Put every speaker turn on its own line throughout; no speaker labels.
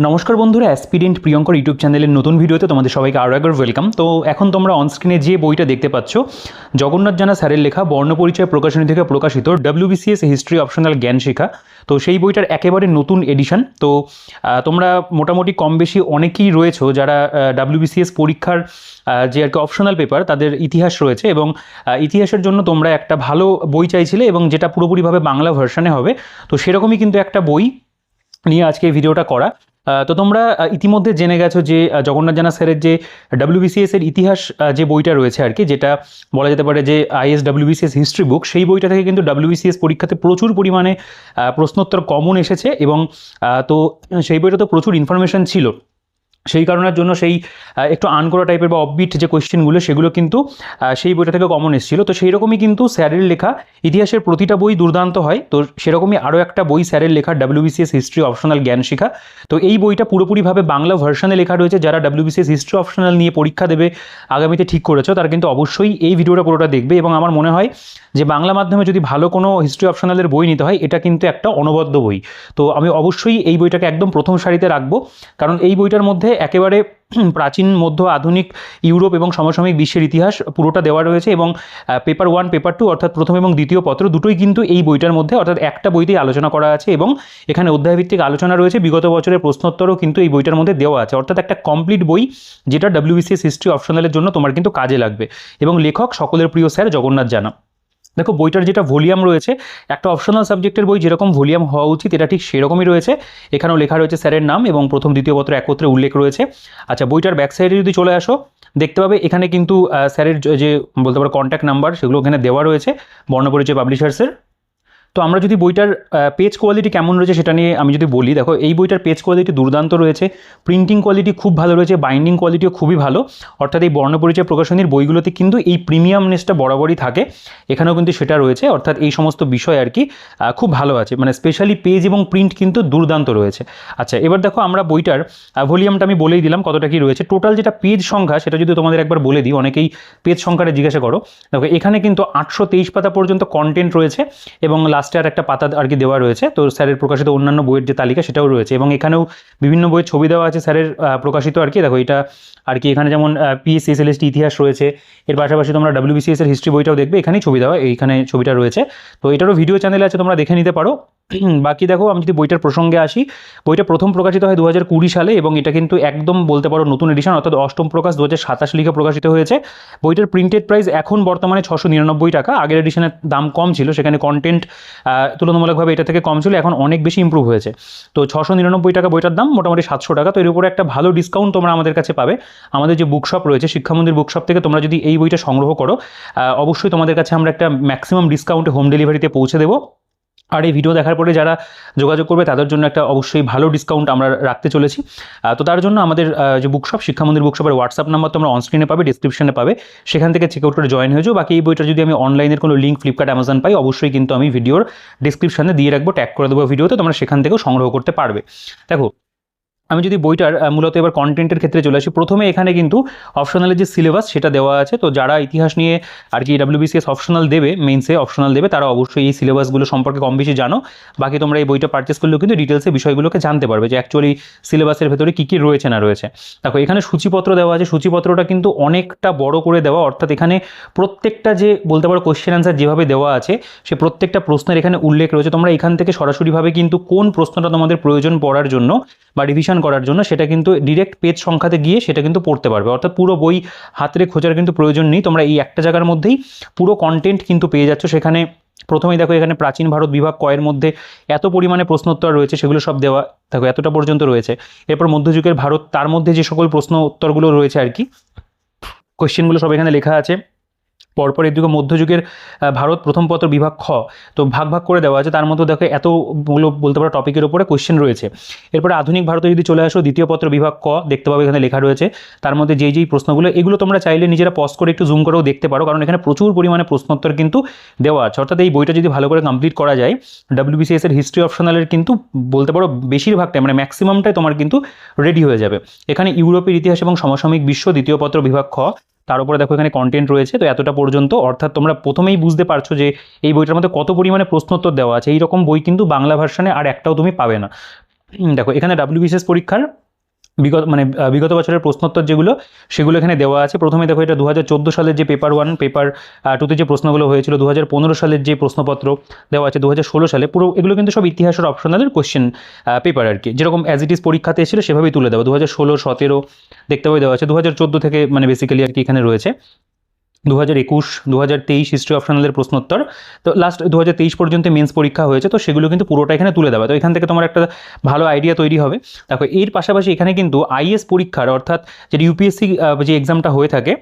নমস্কার বন্ধুরা, aspirant Priyankar YouTube চ্যানেলের নতুন ভিডিওতে তোমাদের সবাইকে আরও একবার ওয়েলকাম। তো এখন তোমরা অনস্ক্রিনে যে বইটা দেখতে পাচ্ছ, জগন্নাথ জানা স্যারের লেখা বর্ণপরিচয় প্রকাশনী থেকে প্রকাশিত WBCS হিস্ট্রি অপশনাল জ্ঞান শিখা। তো সেই বইটার একেবারে নতুন এডিশন। তো তোমরা মোটামুটি কম বেশি অনেকেই রয়েছো যারা WBCS পরীক্ষার যে আর কি অপশনাল পেপার তাদের ইতিহাস রয়েছে, এবং ইতিহাসের জন্য তোমরা একটা ভালো বই চাইছিলে এবং যেটা পুরোপুরিভাবে বাংলা ভার্সানে হবে। তো সেরকমই কিন্তু একটা বই নিয়ে আজকে এই ভিডিওটা করা। তো তোমরা ইতিমধ্যে জেনে গেছো যে জগন্নাথ জানা স্যারের যে WBCS এর ইতিহাস যে বইটা রয়েছে আর কি, যেটা বলা যেতে পারে যে IAS WBCS হিস্ট্রি বুক, সেই বইটা থেকে কিন্তু WBCS পরীক্ষাতে প্রচুর পরিমাণে প্রশ্নোত্তর কমন এসেছে, এবং তো সেই বইটা তো প্রচুর ইনফরমেশন ছিল। সেই কারণের জন্য সেই একটু আনকোরা টাইপের বা অফবিট যে কোয়েশ্চেনগুলো সেগুলো কিন্তু সেই বইটা থেকে কমন এসেছিল। তো সেই রকমই কিন্তু স্যারের লেখা ইতিহাসের প্রতিটা বই দুর্দান্ত হয়। তো সেরকমই আরও একটা বই স্যারের লেখা WBCS হিস্ট্রি অপশনাল জ্ঞান শিখা। তো এই বইটা পুরোপুরিভাবে বাংলা ভার্সানে লেখা রয়েছে। যারা WBCS হিস্ট্রি অপশনাল নিয়ে পরীক্ষা দেবে আগামীতে ঠিক করেছো, তারা কিন্তু অবশ্যই এই ভিডিওটা পুরোটা দেখবে। এবং আমার মনে হয় যে বাংলা মাধ্যমে যদি ভালো কোনো হিস্ট্রি অপশনালের বই নিতে হয়, এটা কিন্তু একটা অনবদ্য বই। তো আমি অবশ্যই এই বইটাকে একদম প্রথম সারিতে রাখবো, কারণ এই বইটার মধ্যে একেবারে প্রাচীন, মধ্য, আধুনিক ইউরোপ এবং সমসাময়িক বিশ্বের ইতিহাস পুরোটা দেওয়া রয়েছে। এবং পেপার 1 পেপার 2 অর্থাৎ প্রথম এবং দ্বিতীয় পত্র দুটোই কিন্তু এই বইটার মধ্যে, অর্থাৎ একটা বইতেই আলোচনা করা আছে। এবং এখানে অধ্যায়ভিত্তিক আলোচনা রয়েছে, বিগত বছরের প্রশ্নোত্তরও কিন্তু এই বইটার মধ্যে দেওয়া আছে। অর্থাৎ একটা কমপ্লিট বই যেটা WBCS হিস্ট্রি অপশনালের জন্য তোমার কিন্তু কাজে লাগবে। এবং লেখক সকলের প্রিয় স্যার জগন্নাথ জানা। দেখো, বইটার যেটা ভলিউম রয়েছে, একটা অপশনাল সাবজেক্টের বই যেরকম ভলিউম হওয়া উচিত এটা ঠিক সেরকমই রয়েছে। এখানেও লেখা রয়েছে স্যারের নাম এবং প্রথম দ্বিতীয় পত্র একত্রে উল্লেখ রয়েছে। আচ্ছা, বইটার ব্যাক সাইডে যদি চলে আসো, দেখতে পাবে এখানে কিন্তু স্যারের যে বলতে পারো কন্ট্যাক্ট নাম্বার সেগুলো এখানে দেওয়া রয়েছে বর্ণপরিচয় পাবলিশার্সের। তো আমরা যদি বইটার পেজ কোয়ালিটি কেমন রয়েছে সেটা নিয়ে আমি যদি বলি, দেখো এই বইটার পেজ কোয়ালিটি দুর্দান্ত রয়েছে, প্রিন্টিং কোয়ালিটি খুব ভালো রয়েছে, বাইন্ডিং কোয়ালিটিও খুবই ভালো। অর্থাৎ এই বর্ণপরিচয় প্রকাশনীর বইগুলোতে কিন্তু এই প্রিমিয়ামনেসটা বরাবরই থাকে, এখানেও কিন্তু সেটা রয়েছে। অর্থাৎ এই সমস্ত বিষয় আর কি খুব ভালো আছে, মানে স্পেশালি পেজ এবং প্রিন্ট কিন্তু দুর্দান্ত রয়েছে। আচ্ছা, এবার দেখো আমরা বইটার ভলিউমটা আমি বলেই দিলাম কতটা কি রয়েছে। টোটাল যেটা পেজ সংখ্যা সেটা যদি তোমাদের একবার বলে দিই, অনেকেই পেজ সংখ্যাটা জিজ্ঞাসা করো। দেখো এখানে কিন্তু 823 পাতা পর্যন্ত কন্টেন্ট রয়েছে, এবং লাস্টে আর একটা পাতা আর কি দেওয়া রয়েছে। তো স্যারের প্রকাশিত অন্যান্য বইয়ের যে তালিকা সেটাও রয়েছে, এবং এখানেও বিভিন্ন বইয়ের ছবি দেওয়া আছে স্যারের প্রকাশিত আর কি। দেখো এটা আর কি, এখানে যেমন PSSLST ইতিহাস রয়েছে, এর পাশাপাশি তোমরা WBCS এর হিস্ট্রি বইটাও দেখবে, এখানেই ছবি দেওয়া, এইখানে ছবিটা রয়েছে। তো এটারও ভিডিও চ্যানেল আছে, তোমরা দেখে নিতে পারো। বাকি দেখো, আমি যদি বইটার প্রসঙ্গে আসি, বইটা প্রথম প্রকাশিত হয় 2020 সালে, এবং এটা কিন্তু একদম বলতে পারো নতুন এডিশন, অর্থাৎ অষ্টম প্রকাশ 2027 লিখে প্রকাশিত হয়েছে। বইটার প্রিন্টেড প্রাইস এখন বর্তমানে 699 টাকা। আগের এডিশনের দাম কম ছিল, সেখানে কন্টেন্ট তুলনামূলকভাবে এটা থেকে কম ছিল, এখন অনেক বেশি ইম্প্রুভ হয়েছে। তো 699 টাকা বইটার দাম, মোটামুটি 700 টাকা। তো এর উপরে একটা ভালো ডিসকাউন্ট তোমরা আমাদের কাছে পাবে। আমাদের যে বুকশপ রয়েছে, শিক্ষামন্দির বুকশপ থেকে তোমরা যদি এই বইটা সংগ্রহ করো, অবশ্যই তোমাদের কাছে আমরা একটা ম্যাক্সিমাম ডিসকাউন্টে হোম ডেলিভারিতে পৌঁছে দেবো। আর এই ভিডিও দেখার পরে যারা যোগাযোগ করবে তাদের জন্য একটা অবশ্যই ভালো ডিসকাউন্ট আমরা রাখতে চলেছি। তো তার জন্য আমাদের যে বুকশপ, শিক্ষামন্দির বুকশপের হোয়াটসঅ্যাপ নাম্বার তোমরা অনস্ক্রিনে পাবে, ডিসক্রিপশনে পাবে, সেখান থেকে চেক আউট করে জয়েন হয়ে যাও। বাকি এই বইটা যদি আমি অনলাইনের কোনো লিঙ্ক ফ্লিপকার্ট, অ্যামাজন পাই, অবশ্যই কিন্তু আমি ভিডিওর ডিসক্রিপশনে দিয়ে রাখবো, ট্যাগ করে দেবো ভিডিওতে, তোমরা সেখান থেকেও সংগ্রহ করতে পারবে। দেখো, আমি যদি বইটার মূলত এবার কন্টেন্টের ক্ষেত্রে চলে আসি, প্রথমে এখানে কিন্তু অপশনালের যে সিলেবাস সেটা দেওয়া আছে। তো যারা ইতিহাস নিয়ে আর কি WBCS অপশনাল দেবে, মেইনসে অপশনাল দেবে, তারা অবশ্যই এই সিলেবাসগুলো সম্পর্কে কম বেশি জানো। বাকি তোমরা এই বইটা পারচেস করলেও কিন্তু ডিটেলসে বিষয়গুলোকে জানতে পারবে যে অ্যাকচুয়ালি সিলেবাসের ভেতরে কী কী রয়েছে না রয়েছে। দেখো এখানে সূচিপত্র দেওয়া আছে, সূচিপত্রটা কিন্তু অনেকটা বড় করে দেওয়া। অর্থাৎ এখানে প্রত্যেকটা যে বলতে পারো কোয়েশ্চেন অ্যান্সার যেভাবে দেওয়া আছে, সে প্রত্যেকটা প্রশ্নের এখানে উল্লেখ রয়েছে। তোমরা এখান থেকে সরাসরিভাবে কিন্তু কোন প্রশ্নটা তোমাদের প্রয়োজন পড়ার জন্য বা রিভিশন করার জন্য, সেটা কিন্তু ডিরেক্ট পেজ সংখ্যাতে গিয়ে সেটা কিন্তু পড়তে পারবে। অর্থাৎ পুরো বই হাতে খোঁজার কিন্তু প্রয়োজন নেই, তোমরা এই একটা জায়গার মধ্যেই পুরো কন্টেন্ট কিন্তু পেয়ে যাচ্ছ। সেখানে প্রথমেই দেখো এখানে প্রাচীন ভারত বিভাগ কয়ের মধ্যে এত পরিমাণে প্রশ্নোত্তর রয়েছে, সেগুলো সব দেওয়া দেখো এতটা পর্যন্ত রয়েছে। এরপর মধ্যযুগের ভারত, তার মধ্যে যে সকল প্রশ্ন উত্তরগুলো রয়েছে আর কি, কোয়েশ্চেনগুলো সব এখানে লেখা আছে। পরপর এর দিকে মধ্যযুগের ভারত প্রথম পত্র বিভাগ খ, তো ভাগ ভাগ করে দেওয়া আছে, তার মধ্যে দেখো এতগুলো বলতে পারো টপিকের উপরে কোয়েশ্চেন রয়েছে। এরপরে আধুনিক ভারতে যদি চলে আসো, দ্বিতীয় পত্র বিভাগ ক, দেখতে পাবে এখানে লেখা রয়েছে, তার মধ্যে যেই প্রশ্নগুলো, এগুলো তোমরা চাইলে নিজেরা পজ করে একটু জুম করেও দেখতে পারো, কারণ এখানে প্রচুর পরিমাণে প্রশ্নোত্তর কিন্তু দেওয়া আছে। অর্থাৎ এই বইটা যদি ভালো করে কমপ্লিট করা যায়, WBCS এর হিস্ট্রি অপশনালের কিন্তু বলতে পারো বেশিরভাগটাই, মানে ম্যাক্সিমামটাই তোমার কিন্তু রেডি হয়ে যাবে। এখানে ইউরোপের ইতিহাস এবং সমসাময়িক বিশ্ব, দ্বিতীয় পত্র বিভাগ খ, তার উপরে দেখো এখানে কন্টেন্ট রয়েছে। তো এতটা পর্যন্ত, অর্থাৎ তোমরা প্রথমেই বুঝতে পারছো যে এই বইটার মধ্যে কত পরিমাণে প্রশ্নোত্তর দেওয়া আছে। এইরকম বই কিন্তু বাংলা ভার্সানে আর একটাও তুমি পাবে না। দেখো এখানে ডাব্লিউবিসিএস পরীক্ষার বিগত বছরের প্রশ্নোত্তর যেগুলো সেগুলো এখানে দেওয়া আছে। প্রথমে দেখো এটা 2014 সালের যে পেপার 1 পেপার 2তে যে প্রশ্নগুলো হয়েছিল, 2015 সালের যে প্রশ্নপত্র দেওয়া আছে 2016 সালে, পুরো এগুলো কিন্তু সব ইতিহাসের অপশনালের কোশ্চেন পেপার আর কি, যেরকম অ্যাজ ইট ইজ পরীক্ষাতে এসেছিল সেভাবেই তুলে দেওয়া। 2016, 17 দেখতে পাই দেওয়া আছে, 2014 থেকে মানে বেসিক্যালি আর কি এখানে রয়েছে। 2021, 2023 হিস্ট্রি অপশনালের প্রশ্নোত্তর, তো লাস্ট 2023 পর্যন্ত মেন্স পরীক্ষা হয়েছে, তো সেগুলো কিন্তু পুরোটা এখানে তুলে দেওয়া। তো এখান থেকে তোমার একটা ভালো আইডিয়া তৈরি হবে। দেখো এর পাশাপাশি এখানে কিন্তু আইএস পরীক্ষার অর্থাৎ যে ইউপিএসসি যে এক্সামটা হয়ে থাকে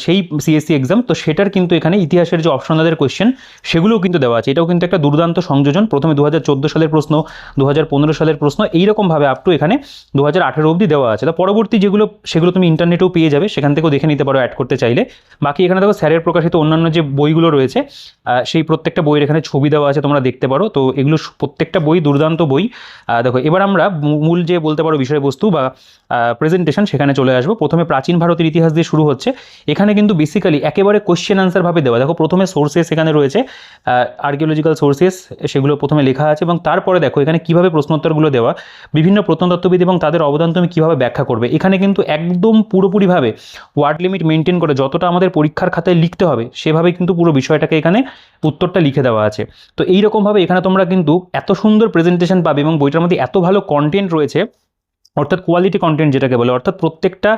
সেই সিএসসি এক্সাম, তো সেটার কিন্তু এখানে ইতিহাসের যে অপশনালের কোয়েশ্চেন সেগুলোও কিন্তু দেওয়া আছে। এটাও কিন্তু একটা দুর্দান্ত সংযোজন। প্রথমে 2014 সালের প্রশ্ন, 2015 সালের প্রশ্ন, এইরকমভাবে আপ টু এখানে 2018 অবধি দেওয়া আছে। তো পরবর্তী যেগুলো সেগুলো তুমি ইন্টারনেটেও পেয়ে যাবে, সেখান থেকেও দেখে নিতে পারো অ্যাড করতে চাইলে। বাকি এখানে দেখো স্যারের প্রকাশিত অন্যান্য যে বইগুলো রয়েছে সেই প্রত্যেকটা বইয়ের এখানে ছবি দেওয়া আছে, তোমরা দেখতে পারো। তো এগুলো প্রত্যেকটা বই দুর্দান্ত বই। দেখো এবার আমরা মূল যে বলতে পারো বিষয়বস্তু বা প্রেজেন্টেশন সেখানে চলে আসবো। প্রথমে প্রাচীন ভারতের ইতিহাস দিয়ে শুরু হচ্ছে। এখানে কিন্তু বেসিক্যালি একেবারে কোশ্চেন আনসার ভাবে দেওয়া। দেখো প্রথমে সোর্সেস এখানে রয়েছে, আর্কিওলজিক্যাল সোর্সেস সেগুলো প্রথমে লেখা আছে, এবং তারপরে দেখো এখানে কীভাবে প্রশ্নোত্তরগুলো দেওয়া, বিভিন্ন প্রত্নতত্ত্ববিদ এবং তাদের অবদান তুমি কীভাবে ব্যাখ্যা করবে। এখানে কিন্তু একদম পুরোপুরিভাবে ওয়ার্ড লিমিট মেনটেন করে যতটা আমাদের পরীক্ষার খাতায় লিখতে হবে সেভাবে কিন্তু পুরো বিষয়টাকে এখানে উত্তরটা লিখে দেওয়া আছে। তো এইরকমভাবে এখানে তোমরা কিন্তু এত সুন্দর প্রেজেন্টেশন পাবে এবং বইটার মধ্যে এত ভালো কন্টেন্ট রয়েছে, অর্থাৎ কোয়ালিটি কন্টেন্ট যেটাকে বলে, অর্থাৎ প্রত্যেকটা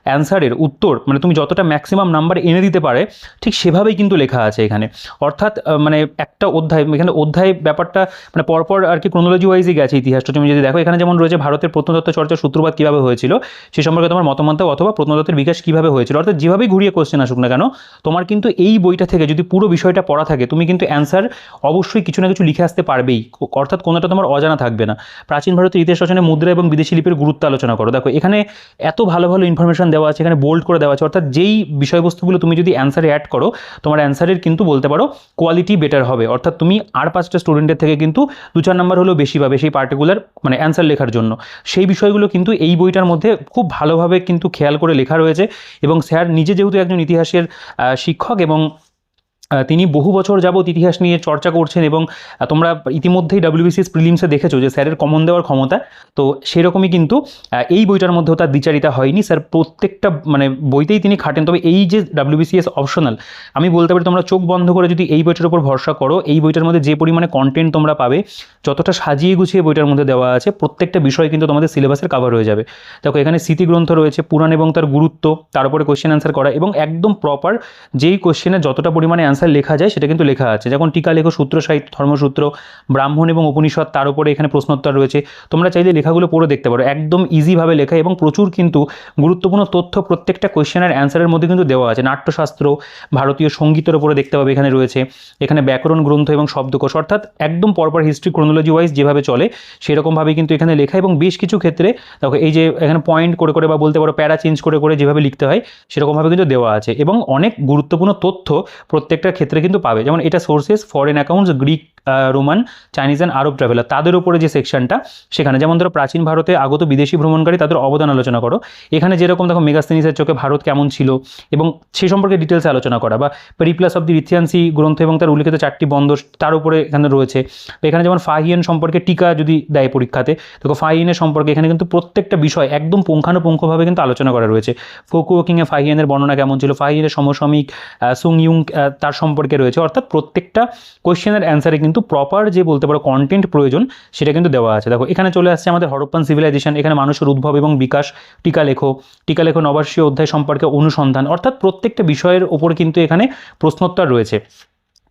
অ্যান্সারের উত্তর মানে তুমি যতটা ম্যাক্সিমাম নাম্বার এনে দিতে পারে ঠিক সেভাবেই কিন্তু লেখা আছে এখানে। অর্থাৎ মানে একটা অধ্যায়, এখানে অধ্যায় ব্যাপারটা মানে পরপর আর কি ক্রোনোলজি ওয়াইজই গেছে ইতিহাসটা। তুমি যদি দেখো এখানে যেমন রয়েছে ভারতের প্রত্নতত্ত্ব চর্চার সূত্রপাত কীভাবে হয়েছিল সে সম্পর্কে তোমার মতামত দাও, অথবা প্রত্নতত্ত্বের বিকাশ কীভাবে হয়েছিল। অর্থাৎ যেভাবেই ঘুরিয়ে কোশ্চেন আসুক না কেন, তোমার কিন্তু এই বইটা থেকে যদি পুরো বিষয়টা পড়া থাকে তুমি কিন্তু অ্যান্সার অবশ্যই কিছু না কিছু লিখে আসতে পারবেই, অর্থাৎ কোনোটা তোমার অজানা থাকবে না। প্রাচীন ভারতের ইতিহাস রচনায় মুদ্রা এবং বিদেশি লিপির গুরুত্ব আলোচনা করো। দেখো এখানে এত ভালো ভালো ইনফরমেশন দেওয়া আছে, এখানে বোল্ড করে দেওয়া আছে, অর্থাৎ যেই বিষয়বস্তুগুলো তুমি যদি অ্যান্সারে অ্যাড করো তোমার অ্যান্সারের কিন্তু বলতে পারো কোয়ালিটি বেটার হবে। অর্থাৎ তুমি আর 5টা স্টুডেন্টের থেকে কিন্তু 2-4 নাম্বার হলেও বেশি পাবে সেই পার্টিকুলার মানে অ্যান্সার লেখার জন্য। সেই বিষয়গুলো কিন্তু এই বইটার মধ্যে খুব ভালোভাবে কিন্তু খেয়াল করে লেখা রয়েছে। এবং স্যার নিজে যেহেতু একজন ইতিহাসের শিক্ষক এবং তিনি বহু বছর যাবৎ ইতিহাস নিয়ে চর্চা করছেন, এবং তোমরা ইতিমধ্যেই ডাব্লিউবিসিএস প্রিলিমসে দেখেছো যে স্যারের কমন দেওয়ার ক্ষমতা, তো সেরকমই কিন্তু এই বইটার মধ্যেও তার দ্বিচারিতা হয়নি। স্যার প্রত্যেকটা মানে বইতেই তিনি খাটেন। তবে এই যে ডাব্লিউবিসিএস অপশনাল, আমি বলতে পারি তোমরা চোখ বন্ধ করে যদি এই বইটার উপর ভরসা করো, এই বইটার মধ্যে যে পরিমাণে কন্টেন্ট তোমরা পাবে, যতটা সাজিয়ে গুছিয়ে বইটার মধ্যে দেওয়া আছে, প্রত্যেকটা বিষয় কিন্তু তোমাদের সিলেবাসের কাভার হয়ে যাবে। দেখো এখানে স্মৃতিগ্রন্থ রয়েছে, পুরাণ এবং তার গুরুত্ব, তার উপরে কোয়েশ্চেন অ্যান্সার করা, এবং একদম প্রপার যেই কোয়েশ্চেনে যতটা পরিমাণে অ্যান্সার লেখা যায় সেটা কিন্তু লেখা আছে। যেমন টিকা লেখো, সূত্র সাহিত্য, ধর্মসূত্র, ব্রাহ্মণ এবং উপনিষদ, তার উপরে এখানে প্রশ্নোত্তর রয়েছে। তোমরা চাইলে লেখাগুলো পড়ে দেখতে পারো, একদম ইজিভাবে লেখা এবং প্রচুর কিন্তু গুরুত্বপূর্ণ তথ্য প্রত্যেকটা কোয়েশ্চেনের অ্যান্সারের মধ্যে কিন্তু দেওয়া আছে। নাট্যশাস্ত্র, ভারতীয় সঙ্গীতের উপরে দেখতে পাবে এখানে রয়েছে। এখানে ব্যাকরণ গ্রন্থ এবং শব্দকোষ, অর্থাৎ একদম পরপর হিস্ট্রি ক্রোনোলজি ওয়াইজ যেভাবে চলে সেরকমভাবে কিন্তু এখানে লেখা। এবং বেশ কিছু ক্ষেত্রে দেখো এই যে এখানে পয়েন্ট করে করে বা বলতে পারো প্যারা চেঞ্জ করে করে যেভাবে লিখতে হয় সেরকমভাবে কিন্তু দেওয়া আছে, এবং অনেক গুরুত্বপূর্ণ তথ্য প্রত্যেকটা ক্ষেত্রে কিন্তু পাবে। যেমন এটা sources, foreign accounts, Greek, Roman, Chinese and Arab traveller, তাদের উপরে যে সেকশনটা সেখানে যেমন ধরো প্রাচীন ভারতে আগত বিদেশি ভ্রমণকারী তাদের অবদান আলোচনা করো। এখানে যেরকম দেখো মেগাস্তেনিসের চোখে ভারত কেমন ছিল এবং সেই সম্পর্কে ডিটেলসে আলোচনা করা, বা পেরিপ্লাস অফ দি রিথিয়ানসি গ্রন্থ এবং তার উল্লিখিত 4টি বন্দর তার উপরে এখানে রয়েছে। এখানে যেমন ফাহিয়েন সম্পর্কে টিকা যদি দেয় পরীক্ষাতে, দেখো ফাহিয়েনের সম্পর্কে এখানে কিন্তু প্রত্যেকটা বিষয় একদম পুঙ্খানুপুঙ্খভাবে কিন্তু আলোচনা করা রয়েছে। ফুকুওকিংয়ে ফাহিয়েনের বর্ণনা কেমন ছিল, ফাহিয়েনের সমসাময়িক সুং ইউং তার সম্পর্কে রয়েছে। অর্থাৎ প্রত্যেকটা কোয়েশ্চেনের অ্যান্সারে কিন্তু প্রপার যে বলতে পারো কন্টেন্ট প্রয়োজন সেটা কিন্তু দেওয়া আছে। দেখো এখানে চলে আসছে আমাদের হরপ্পান সিভিলাইজেশন, এখানে মানুষের উদ্ভব এবং বিকাশ, টিকা লেখো নবাবশীয় অধ্যায় সম্পর্কে অনুসন্ধান, অর্থাৎ প্রত্যেকটা বিষয়ের ওপর কিন্তু এখানে প্রশ্নোত্তর রয়েছে।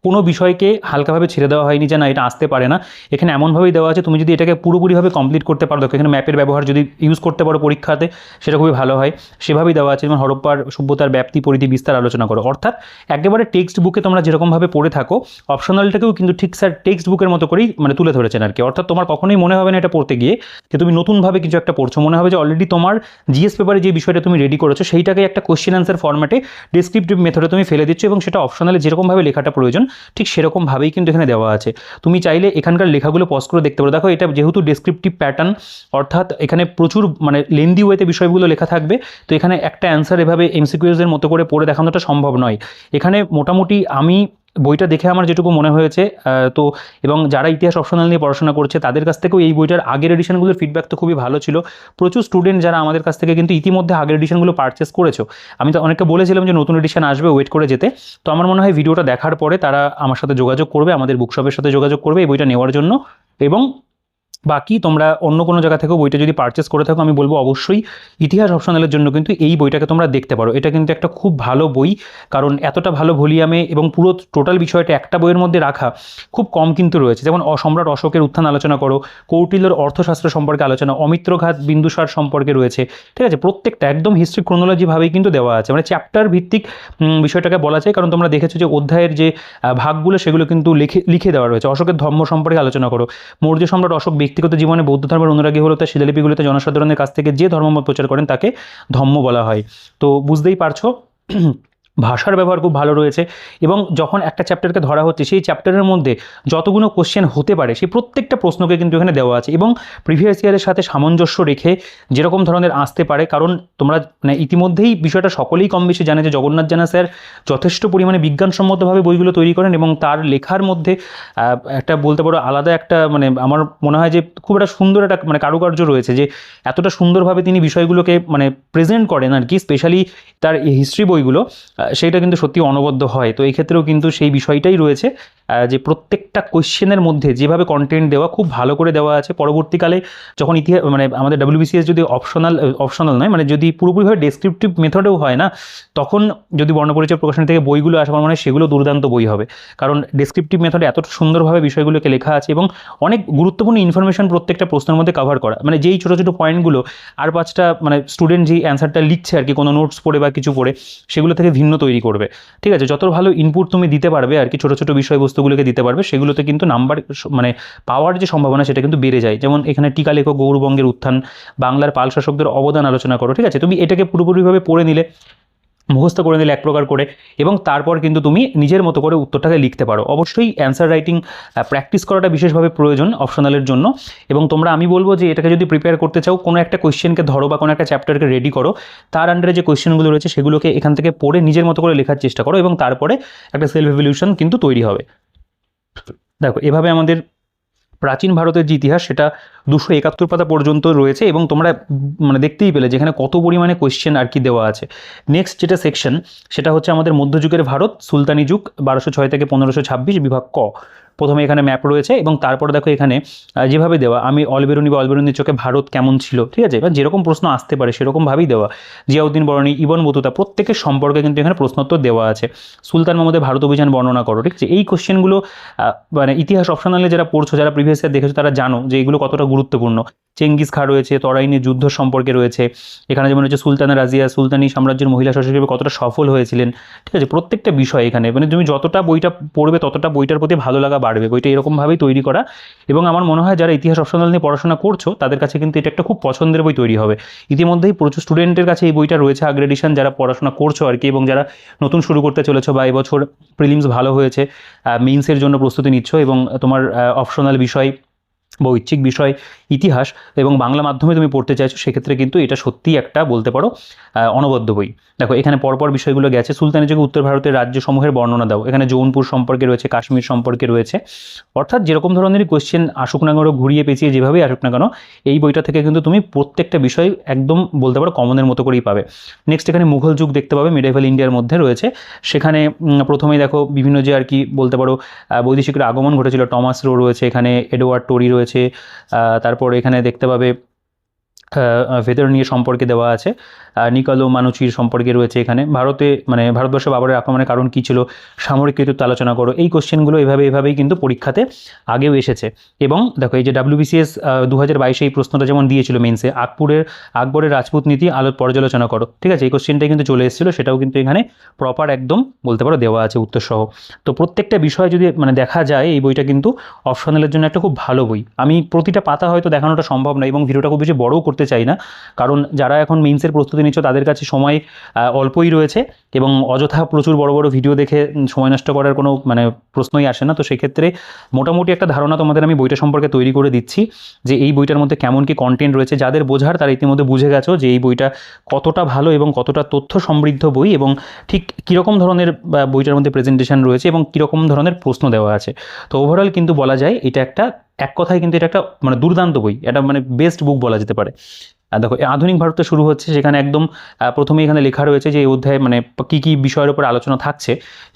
কোনো বিষয়কে হালকাভাবে ছেড়ে দেওয়া হয়নি যে না এটা আসতে পারে না, এখানে এমনভাবেই দেওয়া আছে তুমি যদি এটাকে পুরোপুরিভাবে কমপ্লিট করতে পারো, দেখো এখানে ম্যাপের ব্যবহার যদি ইউজ করতে পারো পরীক্ষাতে সেটা খুবই ভালো হয়, সেভাবেই দেওয়া আছে। যেমন হরপ্পার সভ্যতার ব্যাপ্তি, পরিধি, বিস্তার আলোচনা করো। অর্থাৎ একেবারে টেক্সট বুকে তোমরা যেরকমভাবে পড়ে থাকো অপশনালটাকেও কিন্তু ঠিক স্যার টেক্সট বুকের মতো করেই মানে তুলে ধরেছেন আর কি। অর্থাৎ তোমার কখনোই মনে হবে না এটা পড়তে গিয়ে যে তুমি নতুনভাবে কিছু একটা পড়ছো, মনে হবে যে অলরেডি তোমার জিএস পেপারে যে বিষয়টা তুমি রেডি করেছো সেইটাকে একটা কোশ্চেন অ্যান্সার ফরম্যাটে ডেসক্রিপটিভ মেথডে তুমি ফেলে দিচ্ছ, এবং সেটা অপশনালে যেরকমভাবে লেখাটা প্রয়োজন ঠিক সেরকম ভাবেই কিন্তু এখানে দেওয়া আছে। তুমি চাইলে এখানকার লেখাগুলো পজ করে দেখতে পারো। দেখো এটা যেহেতু ডেসক্রিপটিভ প্যাটার্ন, অর্থাৎ এখানে প্রচুর মানে লেন্দি ওয়েতে বিষয়গুলো লেখা থাকবে, তো এখানে একটা অ্যান্সার এভাবে এমসিকিউজের মতো করে পড়ে দেখানোটা সম্ভব নয়। এখানে মোটামুটি আমি বইটা দেখে আমার যেটুকু মনে হয়েছে, তো এবং যারা ইতিহাস অপশনাল নিয়ে পড়াশোনা করছে তাদের কাছ থেকেও এই বইটার আগের এডিশনগুলোর ফিডব্যাক তো খুবই ভালো ছিল। প্রচুর স্টুডেন্ট যারা আমাদের কাছ থেকে কিন্তু ইতিমধ্যে আগের এডিশনগুলো পারচেস করেছো, আমি তো অনেককে বলেছিলাম যে নতুন এডিশন আসবে, ওয়েট করে যেতে। তো আমার মনে হয় ভিডিওটা দেখার পরে তারা আমার সাথে যোগাযোগ করবে, আমাদের বুকশপের সাথে যোগাযোগ করবে এই বইটা নেওয়ার জন্য। এবং বাকি তোমরা অন্য কোনো জায়গা থেকেও বইটা যদি পারচেস করে থাকো, আমি বলবো অবশ্যই ইতিহাস অপশনালের জন্য কিন্তু এই বইটাকে তোমরা দেখতে পারো। এটা কিন্তু একটা খুব ভালো বই, কারণ এতটা ভালো ভলিউমে এবং পুরো টোটাল বিষয়টা একটা বইয়ের মধ্যে রাখা খুব কম কিন্তু রয়েছে। যেমন সম্রাট অশোকের উত্থান আলোচনা করো, কৌটিল্যর অর্থশাস্ত্র সম্পর্কে আলোচনা, অমিত্রঘাত বিন্দুসার সম্পর্কে রয়েছে, ঠিক আছে? প্রত্যেকটা একদম হিস্ট্রি ক্রোনোলজিভাবেই কিন্তু দেওয়া আছে, মানে চ্যাপ্টার ভিত্তিক বিষয়টাকে বলা যায়। কারণ তোমরা দেখেছো যে অধ্যায়ের যে ভাগগুলো সেগুলো কিন্তু লিখে দেওয়া রয়েছে। অশোকের ধর্ম সম্পর্কে আলোচনা করো, মৌর্য সম্রাট অশোক ব্যক্তিগত জীবনে বৌদ্ধ ধর্মের অনুরাগী হলো, তার শিলালিপিগুলোতে জনসাধারণের কাছ থেকে যে ধর্মমত প্রচার করেন তাকে ধম্ম বলা হয়। তো বুঝতেই পারছো ভাষার ব্যবহার খুব ভালো রয়েছে। এবং যখন একটা চ্যাপ্টারকে ধরা হচ্ছে, সেই চ্যাপ্টারের মধ্যে যতগুলো কোশ্চেন হতে পারে সেই প্রত্যেকটা প্রশ্নকে কিন্তু এখানে দেওয়া আছে, এবং প্রিভিয়াস ইয়ারের সাথে সামঞ্জস্য রেখে যেরকম ধরনের আসতে পারে। কারণ তোমরা মানে ইতিমধ্যেই বিষয়টা সকলেই কম বেশি জানে যে জগন্নাথ জানা স্যার যথেষ্ট পরিমাণে বিজ্ঞানসম্মতভাবে বইগুলো তৈরি করেন, এবং তার লেখার মধ্যে একটা বলতে পারো আলাদা একটা মানে আমার মনে হয় যে খুব একটা সুন্দর একটা মানে কারুকার্য রয়েছে, যে এতটা সুন্দরভাবে তিনি বিষয়গুলোকে মানে প্রেজেন্ট করেন আর কি। স্পেশালি তার হিস্ট্রি বইগুলো, সেইটা কিন্তু সত্যি অনবদ্য হয়। তো এই ক্ষেত্রেও কিন্তু সেই বিষয়টাই রয়েছে যে প্রত্যেকটা কোয়েশ্চেনের মধ্যে যেভাবে কন্টেন্ট দেওয়া খুব ভালো করে দেওয়া আছে। পরবর্তীকালে যখন ইতিহাস মানে আমাদের WBCS যদি অপশনাল নয়, মানে যদি পুরোপুরিভাবে ডেসক্রিপটিভ মেথডেও হয় না, তখন যদি বর্ণপরিচয় প্রকাশনী থেকে বইগুলো আসে, আমার মনে হয় সেগুলো দুর্দান্ত বই হবে। কারণ ডেসক্রিপটিভ মেথডে এত সুন্দরভাবে বিষয়গুলোকে লেখা আছে, এবং অনেক গুরুত্বপূর্ণ ইনফরমেশন প্রত্যেকটা প্রশ্নের মধ্যে কভার করা, মানে যেই ছোটো ছোটো পয়েন্টগুলো আর পাঁচটা মানে স্টুডেন্ট যেই অ্যান্সারটা লিখছে আর কি কোনো নোটস পড়ে বা কিছু পড়ে, সেগুলো থেকে ভিন্ন তৈরি করবে। ঠিক আছে, যত ভালো ইনপুট তুমি দিতে পারবে আর কি, ছোটো ছোটো বিষয়বস্তুগুলোকে দিতে পারবে, সেগুলোতে কিন্তু নাম্বার মানে পাওয়ার যে সম্ভাবনা সেটা কিন্তু বেড়ে যায়। যেমন এখানে টিকা লেখক গৌরবঙ্গের উত্থান, বাংলার পাল শাসকদের অবদান আলোচনা করো। ঠিক আছে, তুমি এটাকে পুরোপুরিভাবে পড়ে নিলে, মুখস্থ করে নিলে এক প্রকার করে, এবং তারপর কিন্তু তুমি নিজের মতো করে উত্তরটাকে লিখতে পারো। অবশ্যই অ্যান্সার রাইটিং প্র্যাকটিস করাটা বিশেষভাবে প্রয়োজন অপশনালের জন্য। এবং তোমরা আমি বলবো যে এটাকে যদি প্রিপেয়ার করতে চাও, কোনো একটা কোয়েশ্চেনকে ধরো বা কোনো একটা চ্যাপ্টারকে রেডি করো, তার আন্ডারে যে কোয়েশ্চেনগুলো রয়েছে সেগুলোকে এখান থেকে পড়ে নিজের মতো করে লেখার চেষ্টা করো, এবং তারপরে একটা সেলফ এভ্যালুয়েশন কিন্তু তৈরি হবে। দেখো এভাবে আমাদের প্রাচীন ভারতের যে ইতিহাস সেটা 271 পাতা পর্যন্ত রয়েছে, এবং তোমরা মানে দেখতেই পেলে যেখানে কত পরিমাণে কোয়েশ্চেন আর কি দেওয়া আছে। নেক্সট যেটা সেকশন সেটা হচ্ছে আমাদের মধ্যযুগের ভারত, সুলতানি যুগ 1206 থেকে 1526, বিভাগ ক। প্রথমে এখানে ম্যাপ রয়েছে, এবং তারপরে দেখো এখানে যেভাবে দেওয়া, আমি অলবেরুনি বা অলবেরুনির চোখে ভারত কেমন ছিল, ঠিক আছে, এবার যেরকম প্রশ্ন আসতে পারে সেরকমভাবেই দেওয়া। জিয়াউদ্দিন বরণী, ইবন বতুতা, প্রত্যেকের সম্পর্কে কিন্তু এখানে প্রশ্নোত্তর দেওয়া আছে। সুলতান মাহমুদের ভারত অভিযান বর্ণনা করো। ঠিক আছে, এই কোশ্চেনগুলো মানে ইতিহাস অপশনালে যারা পড়ছো, যারা প্রিভিয়াস ইয়ার দেখেছো, তারা জানো যে এগুলো কতটা গুরুত্বপূর্ণ। চেঙ্গিস খা রয়েছে, তরাইনের যুদ্ধ সম্পর্কে রয়েছে এখানে, যেমন হচ্ছে সুলতানা রাজিয়া সুলতানি সাম্রাজ্যের মহিলা শাসক হিসেবে কতটা সফল হয়েছিলেন। ঠিক আছে, প্রত্যেকটা বিষয় এখানে মানে তুমি যতটা বইটা পড়বে ততটা বইটার প্রতি ভালো লাগা বাড়বে। বইটা এরকমভাবেই তৈরি করা, এবং আমার মনে হয় যারা ইতিহাস অপশনাল নিয়ে পড়াশোনা করছো তাদের কাছে কিন্তু এটা একটা খুব পছন্দের বই তৈরি হবে। ইতিমধ্যেই প্রচুর স্টুডেন্টের কাছে এই বইটা রয়েছে আগের এডিশন, যারা পড়াশোনা করছো আর কি, এবং যারা নতুন শুরু করতে চলেছো বা এবছর প্রিলিমস ভালো হয়েছে, মেইনসের জন্য প্রস্তুতি নিচ্ছ, এবং তোমার অপশনাল বিষয় বা ঐচ্ছিক বিষয় ইতিহাস এবং বাংলা মাধ্যমে তুমি পড়তে চাইছো, সেক্ষেত্রে কিন্তু এটা সত্যিই একটা বলতে পারো অনবদ্য বই। দেখো এখানে পরপর বিষয়গুলো গেছে। সুলতানি যুগে উত্তর ভারতের রাজ্যসমূহের বর্ণনা দাও, এখানে জৌনপুর সম্পর্কে রয়েছে, কাশ্মীর সম্পর্কে রয়েছে। অর্থাৎ যেরকম ধরনেরই কোয়েশ্চেন আসুক না কেন, ঘুরিয়ে পেঁচিয়ে যেভাবেই আসুক না কেন, এই বইটা থেকে কিন্তু তুমি প্রত্যেকটা বিষয় একদম বলতে পারো কমনের মতো করেই পাবে। নেক্সট এখানে মুঘল যুগ দেখতে পাবে, মিডেভাল ইন্ডিয়ার মধ্যে রয়েছে। সেখানে প্রথমেই দেখো বিভিন্ন যে আর কি বলতে পারো বৈদেশিকের আগমন ঘটেছিল, টমাস রো রয়েছে এখানে, এডওয়ার্ড টোরি রয়েছে, তারপর এখানে দেখতে পাবে ভেতর নিয়ে সম্পর্কে দেওয়া আছে, নিকালো মানুচির সম্পর্কে রয়েছে এখানে। ভারতে মানে ভারতবর্ষে বাবরের আক্রমণের কারণ কী ছিল, সামরিক কৃতিত্ব আলোচনা করো। এই কোশ্চেনগুলো এভাবেই কিন্তু পরীক্ষাতে আগেও এসেছে। এবং দেখো এই যে WBCS 2022 এই প্রশ্নটা যেমন দিয়েছিল মেন্সে, আকবরের রাজপুত নীতি পর্যালোচনা করো। ঠিক আছে, এই কোশ্চেনটাই কিন্তু চলে এসেছিলো, সেটাও কিন্তু এখানে প্রপার একদম বলতে পারো দেওয়া আছে উত্তর সহ। তো প্রত্যেকটা বিষয় যদি মানে দেখা যায়, এই বইটা কিন্তু অপশনালের জন্য একটা খুব ভালো বই। আমি প্রতিটা পাতা হয়তো দেখানোটা সম্ভব নয়, এবং ভিডিওটা খুব বেশি বড়ও করতে চাই না, কারণ যারা এখন মেইনসের প্রস্তুতি নিচ্ছ তাদের কাছে সময় অল্পই রয়েছে এবং অযথা প্রচুর বড় বড় ভিডিও দেখে সময় নষ্ট করার কোনো মানে প্রশ্নই আসে না। তো সেক্ষেত্রে মোটামুটি একটা ধারণা তোমাদের আমি বইটা সম্পর্কে তৈরি করে দিচ্ছি যে এই বইটার মধ্যে কেমন কি কন্টেন্ট রয়েছে। যাদের বোঝার তারা ইতিমধ্যে বুঝে গেছো যে এই বইটা কতটা ভালো এবং কতটা তথ্য সমৃদ্ধ বই এবং ঠিক কীরকম ধরনের বইটার মধ্যে প্রেজেন্টেশন রয়েছে এবং কীরকম ধরনের প্রশ্ন দেওয়া আছে। তো ওভারঅল কিন্তু বলা যায় এটা একটা, এক কথায় কিন্তু এটা একটা মানে দুর্দান্ত বই, এটা মানে বেস্ট বুক বলা যেতে পারে। দেখো আধুনিক ভারতে শুরু হচ্ছে, সেখানে একদম প্রথমে এখানে লেখা রয়েছে যে এই অধ্যায়ে মানে কী কী বিষয়ের উপর আলোচনা থাকছে।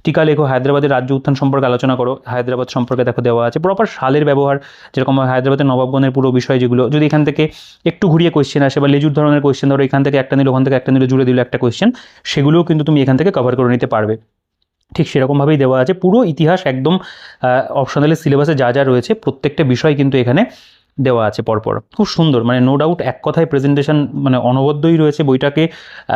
টিকা লেখো, হায়দ্রাবাদের রাজ্য উত্থান সম্পর্কে আলোচনা করো, হায়দ্রাবাদ সম্পর্কে দেখো দেওয়া আছে প্রপার সালের ব্যবহার, যেরকম হায়দ্রাবাদের নবাবগণের পুরো বিষয় যেগুলো যদি এখান থেকে একটু ঘুরিয়ে কোয়েশ্চেন আসে বা লেজুর ধরনের কোয়েশ্চেন, ধরো এখান থেকে একটা নিল ওখান থেকে একটা নিল জুড়ে দিল একটা কোয়েশ্চেন, সেগুলোও কিন্তু তুমি এখান থেকে কভার করে নিতে পারবে। ঠিক সেরকমভাবেই দেওয়া আছে পুরো ইতিহাস একদম অপশনালের সিলেবাসে যা যা রয়েছে প্রত্যেকটা বিষয় কিন্তু এখানে দেওয়া আছে পরপর। খুব সুন্দর, মানে নো ডাউট এক কথায় প্রেজেন্টেশন মানে অনবদ্যই রয়েছে বইটাকে,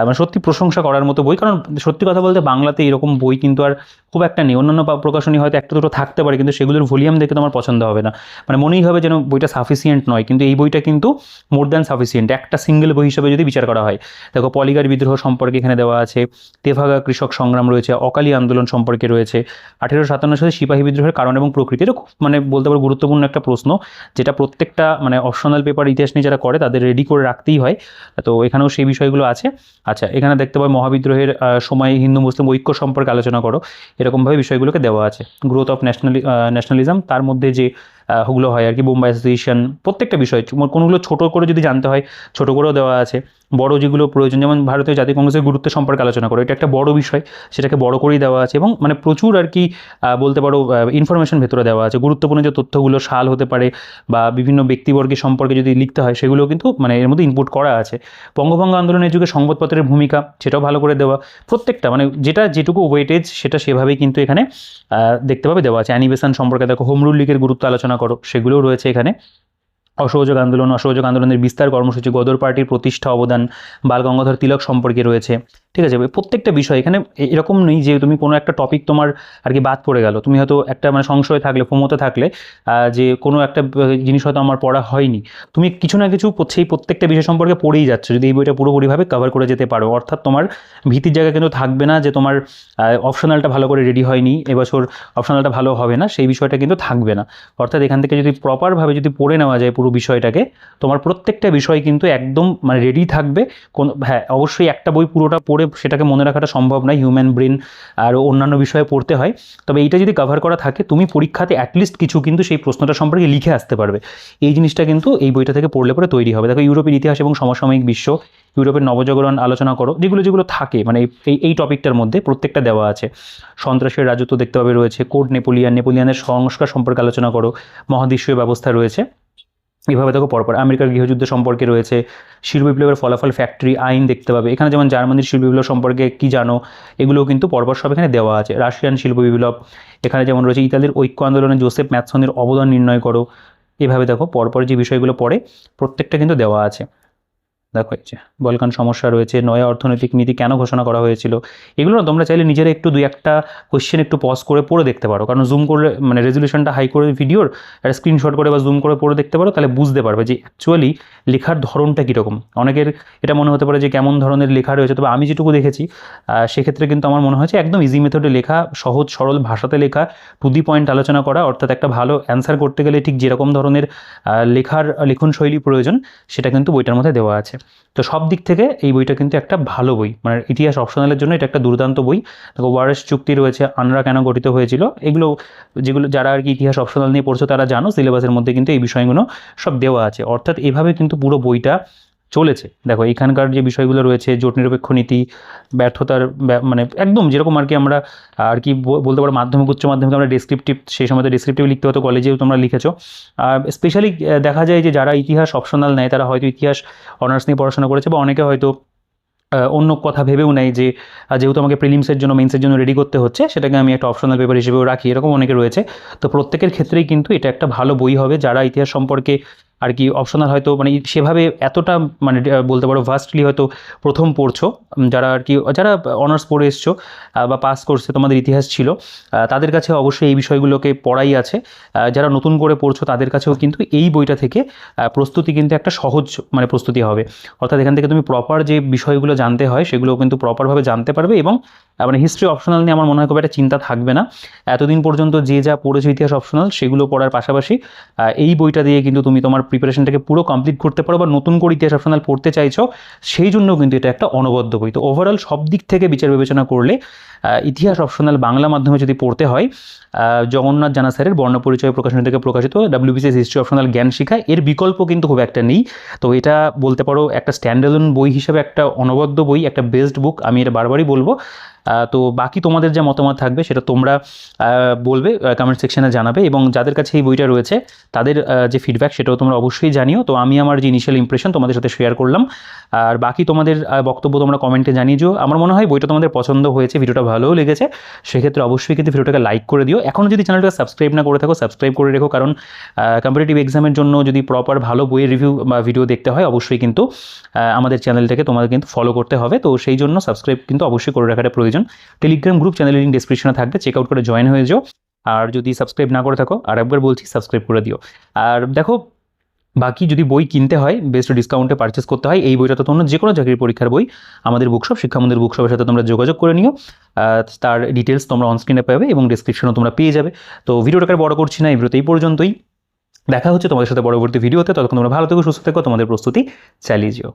মানে সত্যি প্রশংসা করার মতো বই। কারণ সত্যি কথা বলতে বাংলাতে এরকম বই কিন্তু আর খুব একটা নেই। অন্যান্য প্রকাশনী হয়তো একটা দুটো থাকতে পারে, কিন্তু সেগুলোর ভলিউম দেখে তো আমার পছন্দ হবে না, মানে মনেই হবে যেন বইটা সাফিসিয়েন্ট নয়। কিন্তু এই বইটা কিন্তু মোর দ্যান সাফিসিয়েন্ট একটা সিঙ্গেল বই হিসেবে যদি বিচার করা হয়। দেখো পলিগার বিদ্রোহ সম্পর্কে এখানে দেওয়া আছে, তেভাগা কৃষক সংগ্রাম রয়েছে, অকালি আন্দোলন সম্পর্কে রয়েছে, 1857 সালে সিপাহী বিদ্রোহের কারণ এবং প্রকৃতি। এটা খুব মানে বলতে পারো গুরুত্বপূর্ণ একটা প্রশ্ন, যেটা প্রত্যেকটা মানে অপশনাল পেপার ইতিহাস নিয়ে যারা করে তাদের রেডি করে রাখতেই হয়। তো এখানেও সেই বিষয়গুলো আছে। আচ্ছা, এখানে দেখতে পাই মহাবিদ্রোহের সময় হিন্দু মুসলিম ঐক্য সম্পর্কে আলোচনা করো, এরকমভাবে বিষয়গুলোকে দেওয়া আছে। গ্রোথ অফ ন্যাশনালিজম, তার মধ্যে যে ওগুলো হয় আর কি, বোম্বাই অ্যাসোসিয়েশন, প্রত্যেকটা বিষয় কোনগুলো ছোটো করে যদি জানতে হয় ছোটো করেও দেওয়া আছে। বড় যেগুলো প্রয়োজন, যেমন ভারতীয় জাতীয় কংগ্রেসের গুরুত্ব সম্পর্কে আলোচনা করো, এটা একটা বড় বিষয়, সেটাকে বড় করেই দেওয়া আছে এবং মানে প্রচুর আর কি বলতে পারো ইনফরমেশন ভেতরে দেওয়া আছে। গুরুত্বপূর্ণ যে তথ্যগুলো সাল হতে পারে বা বিভিন্ন ব্যক্তিবর্গের সম্পর্কে যদি লিখতে হয় সেগুলোও কিন্তু মানে এর মধ্যে ইনপুট করা আছে। বঙ্গভঙ্গ আন্দোলনের যুগে সংবাদপত্রের ভূমিকা, সেটাও ভালো করে দেওয়া। প্রত্যেকটা মানে যেটা যেটুকু ওয়েটেজ সেটা সেভাবেই কিন্তু এখানে দেখতে পাবে দেওয়া আছে। অ্যানিবেশন সম্পর্কে দেখো, হোম রুল লীগের গুরুত্ব আলোচনা করো, সেগুলোও রয়েছে এখানে। অসহযোগ আন্দোলনের বিস্তার কর্মসূচি, গদর পার্টির প্রতিষ্ঠা অবদান, বাল গঙ্গাধর তিলক সম্পর্কে রয়েছে। ঠিক আছে, প্রত্যেকটা বিষয় এখানে এরকম নেই যে তুমি কোনো একটা টপিক তোমার আর কি বাদ পড়ে গেল, তুমি হয়তো একটা মানে সংশয় থাকলে ফোমোতে থাকলে যে কোনো একটা জিনিস হয়তো আমার পড়া হয়নি, তুমি কিছু না কিছু সেই প্রত্যেকটা বিষয় সম্পর্কে পড়েই যাচ্ছ যদি এই বইটা পুরোপুরিভাবে কভার করে যেতে পারো। অর্থাৎ তোমার ভীতির জায়গা কিন্তু থাকবে না যে তোমার অপশনালটা ভালো করে রেডি হয়নি, এবছর অপশনালটা ভালো হবে না, সেই বিষয়টা কিন্তু থাকবে না। অর্থাৎ এখান থেকে যদি প্রপারভাবে যদি পড়ে নেওয়া যায় পুরো বিষয়টাকে, তোমার প্রত্যেকটা বিষয় কিন্তু একদম মানে রেডি থাকবে। হ্যাঁ অবশ্যই একটা বই পুরোটা পড়ে সেটাকে মনে রাখাটা সম্ভব নয়, হিউম্যান ব্রেন আর অন্যান্য বিষয়ে পড়তে হয়। তবে এইটা যদি কভার করা থাকে তুমি পরীক্ষাতে অ্যাটলিস্ট কিছু কিন্তু সেই প্রশ্নটা সম্পর্কে লিখে আসতে পারবে। এই জিনিসটা কিন্তু এই বইটা থেকে পড়লে পরে তৈরি হবে। দেখো ইউরোপের ইতিহাস এবং সমসাময়িক বিশ্ব, ইউরোপের নবজাগরণ আলোচনা করো, যেগুলো থাকে মানে এই টপিকটার মধ্যে প্রত্যেকটা দেওয়া আছে। সন্ত্রাসের রাজত্ব দেখতে পাবে রয়েছে, কোড নেপোলিয়ানের সংস্কার সম্পর্কে আলোচনা করো, মহাদেশীয় ব্যবস্থা রয়েছে। এভাবে দেখো পরপর আমেরিকার গৃহযুদ্ধ সম্পর্কে রয়েছে, শিল্প বিপ্লবের ফলাফল, ফ্যাক্টরি আইন দেখতে পাবে এখানে। যেমন জার্মানির শিল্প বিপ্লব সম্পর্কে কি জানো, এগুলোও কিন্তু পরপর সব এখানে দেওয়া আছে। রাশিয়ান শিল্প বিপ্লব এখানে যেমন রয়েছে, ইতালির ঐক্য আন্দোলনে জোসেফ ম্যাথসনের অবদান নির্ণয় করো। এভাবে দেখো পরপর যে বিষয়গুলো পড়ে প্রত্যেকটা কিন্তু দেওয়া আছে। দেখো এই যে বলকান সমস্যা রয়েছে, নয়া অর্থনৈতিক নীতি কেন ঘোষণা করা হয়েছিল, এগুলো না তোমরা চাইলে নিজেরা একটু দুই একটা কোয়েশ্চেন একটু পজ করে পড়ে দেখতে পারো। কারণ জুম করলে মানে রেজলিউশনটা হাই করে ভিডিওর একটা স্ক্রিনশট করে বা জুম করে পড়ে দেখতে পারো, তাহলে বুঝতে পারবে যে অ্যাকচুয়ালি লেখার ধরনটা কীরকম। অনেকের এটা মনে হতে পারে যে কেমন ধরনের লেখা রয়েছে, তবে আমি যেটুকু দেখেছি সেক্ষেত্রে কিন্তু আমার মনে হয়েছে একদম ইজি মেথডে লেখা, সহজ সরল ভাষাতে লেখা, টু দি পয়েন্ট আলোচনা করা। অর্থাৎ একটা ভালো অ্যান্সার করতে গেলে ঠিক যেরকম ধরনের লিখন শৈলী প্রয়োজন সেটা কিন্তু বইটার মধ্যে দেওয়া আছে। তো সব দিক থেকে এই বইটা কিন্তু একটা ভালো বই, মানে ইতিহাস অপশনালের জন্য এটা একটা দুর্দান্ত বই। দেখো ওয়ারেস চুক্তি রয়েছে, আনরা কেন গঠিত হয়েছিল, এগুলো যেগুলো যারা আর কি ইতিহাস অপশনাল নিয়ে পড়ছো তারা জানো, সিলেবাসের মধ্যে কিন্তু এই বিষয়গুলো সব দেওয়া আছে। অর্থাৎ এভাবে কিন্তু পুরো বইটা চলেছে। দেখো এখানকার যে বিষয়গুলো রয়েছে, জোট নিরপেক্ষ নীতি, ব্যর্থতার মানে একদম যেরকম আর কি আমরা আর কি বলতে পারো মাধ্যমিক উচ্চ মাধ্যমিক আমরা ডেসক্রিপটিভ, সেই সময় ডেসক্রিপটিভ লিখতে হতো, কলেজেও তোমরা লিখেছো। স্পেশালি দেখা যায় যে যারা ইতিহাস অপশনাল নেয় তারা হয়তো ইতিহাস অনার্স নিয়ে পড়াশোনা করেছে, বা অনেকে হয়তো অন্য কথা ভেবেও নেয় যে যেহেতু আমাকে প্রিলিমসের জন্য মেন্সের জন্য রেডি করতে হচ্ছে সেটাকে আমি একটা অপশনাল পেপার হিসেবেও রাখি, এরকম অনেকে রয়েছে। তো প্রত্যেকের ক্ষেত্রেই কিন্তু এটা একটা ভালো বই হবে যারা ইতিহাস সম্পর্কে আর কি অপশনাল হয়তো মানে সেভাবে এতটা মানে বলতে পারো ভাস্টলি হয়তো প্রথম পড়ছো, যারা আর কি যারা অনার্স পড়ে এসছো বা পাস করছে তোমাদের ইতিহাস ছিল, তাদের কাছে অবশ্যই এই বিষয়গুলোকে পড়াই আছে। যারা নতুন করে পড়ছো তাদের কাছেও কিন্তু এই বইটা থেকে প্রস্তুতি কিন্তু একটা সহজ মানে প্রস্তুতি হবে। অর্থাৎ এখান থেকে তুমি প্রপার যে বিষয়গুলো জানতে হয় সেগুলো কিন্তু প্রপারভাবে জানতে পারবে, এবং মানে হিস্ট্রি অপশনাল নিয়ে আমার মনে হয় খুব একটা চিন্তা থাকবে না। এতদিন পর্যন্ত যে যা পড়েছো ইতিহাস অপশনাল সেগুলো পড়ার পাশাপাশি এই বইটা দিয়ে কিন্তু তুমি তোমার প্রিপারেশনটাকে পুরো কমপ্লিট করতে পারো, বা নতুন করে ইতিহাস অপশনাল পড়তে চাইছো সেই জন্য কিন্তু এটা একটা অনবদ্য বই। তো ওভারঅল সব দিক থেকে বিচার বিবেচনা করলে ইতিহাস অপশনাল বাংলা মাধ্যমে যদি পড়তে হয়, জগন্নাথ জানা স্যারের বর্ণপরিচয় প্রকাশনী থেকে প্রকাশিত WBCS হিস্ট্রি অপশনাল জ্ঞান শিক্ষা, এর বিকল্প কিন্তু খুব একটা নেই। তো এটা বলতে পারো একটা স্ট্যান্ডালোন বই হিসেবে একটা অনবদ্য বই, একটা বেস্ট বুক, আমি এটা বারবারই বলবো। তো বাকি তোমাদের যা মতামত থাকবে সেটা তোমরা বলবে, কমেন্ট সেকশনে জানাবে, এবং যাদের কাছে এই বইটা রয়েছে তাদের যে ফিডব্যাক সেটাও তোমরা অবশ্যই জানিও। তো আমি আমার যে ইনিশিয়াল ইমপ্রেশন তোমাদের সাথে শেয়ার করলাম, আর বাকি তোমাদের বক্তব্য তোমরা কমেন্টে জানিয়ে দিও। আমার মনে হয় বইটা তোমাদের পছন্দ হয়েছে, ভিডিওটা ভালোও লেগেছে, সেক্ষেত্রে অবশ্যই কিন্তু ভিডিওটাকে লাইক করে দিও। এখনও যদি চ্যানেলটা সাবস্ক্রাইব না করে থাকো সাবস্ক্রাইব করে রেখো, কারণ কম্পিটিটিভ এক্সামের জন্য যদি প্রপার ভালো বইয়ের রিভিউ বা ভিডিও দেখতে হয় অবশ্যই কিন্তু আমাদের চ্যানেলটাকে তোমাদের কিন্তু ফলো করতে হবে। তো সেই জন্য সাবস্ক্রাইব কিন্তু অবশ্যই করে রাখাটা প্রয়োজন। টেলিগ্রাম গ্রুপ চ্যানেলের লিঙ্ক ডেসক্রিপশনে থাকবে, চেক আউট করে জয়েন হয়ে যাও। আর যদি সাবস্ক্রাইব না করে থাকো আর একবার বলছি সাবস্ক্রাইব করে দিও। আর দেখো, বাকি যদি বই কিনতে হয় বেস্ট ডিসকাউন্টে পারচেস করতে হয়, এই বইটা তো তোমরা যে কোনো চাকরির পরীক্ষার বই আমাদের বুকশপ শিক্ষামন্দির বুকশপের সাথে তোমরা যোগাযোগ করে নিও। তার ডিটেলস তোমরা অনস্ক্রিনে পাবে এবং ডিসক্রিপশনও তোমরা পেয়ে যাবে। তো ভিডিওটাকে বড় করছি না, এই ভিডিওতে এই পর্যন্তই। দেখা হচ্ছে তোমাদের সাথে পরবর্তী ভিডিওতে। ততক্ষণ তোমরা ভালো থেকো, সুস্থ থেকো, তোমাদের প্রস্তুতি চালিয়ে যেও।